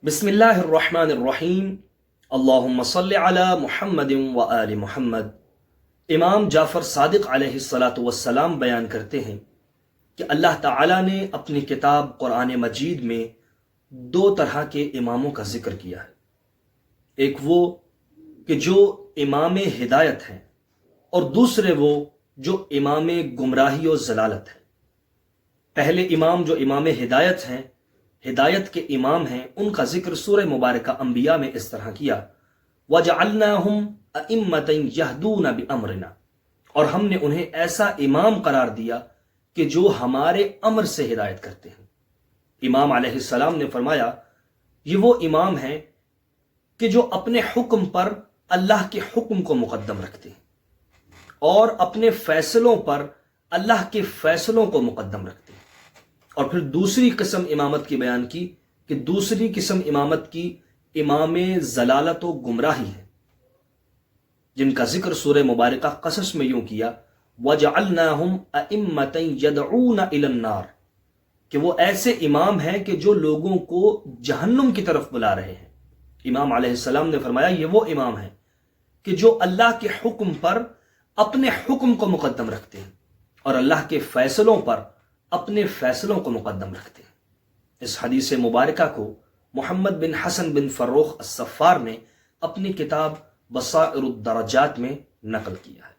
بسم اللہ الرحمن الرحیم، اللہم صلی علی محمد و آل محمد۔ امام جعفر صادق علیہ السلام بیان کرتے ہیں کہ اللہ تعالیٰ نے اپنی کتاب قرآن مجید میں دو طرح کے اماموں کا ذکر کیا ہے۔ ایک وہ کہ جو امام ہدایت ہیں، اور دوسرے وہ جو امام گمراہی و ضلالت ہیں۔ پہلے امام جو امام ہدایت ہیں، ہدایت کے امام ہیں، ان کا ذکر سورہ مبارکہ انبیاء میں اس طرح کیا، وَجَعَلْنَاهُمْ أَئِمَّةً يَهْدُونَ بِأَمْرِنَا، اور ہم نے انہیں ایسا امام قرار دیا کہ جو ہمارے امر سے ہدایت کرتے ہیں۔ امام علیہ السلام نے فرمایا یہ وہ امام ہیں کہ جو اپنے حکم پر اللہ کے حکم کو مقدم رکھتے ہیں اور اپنے فیصلوں پر اللہ کے فیصلوں کو مقدم رکھتے ہیں۔ اور پھر دوسری قسم امامت کی بیان کی کہ دوسری قسم امامت کی امام ضلالت و گمراہی ہے، جن کا ذکر سورہ مبارکہ قصص میں یوں کیا، وَجَعَلْنَاهُمْ أَئِمَّةً يَدْعُونَ إِلَى النَّارِ، کہ وہ ایسے امام ہیں کہ جو لوگوں کو جہنم کی طرف بلا رہے ہیں۔ امام علیہ السلام نے فرمایا یہ وہ امام ہیں کہ جو اللہ کے حکم پر اپنے حکم کو مقدم رکھتے ہیں اور اللہ کے فیصلوں پر اپنے فیصلوں کو مقدم رکھتے ہیں۔ اس حدیث مبارکہ کو محمد بن حسن بن فروخ الصفار نے اپنی کتاب بصائر الدرجات میں نقل کیا ہے۔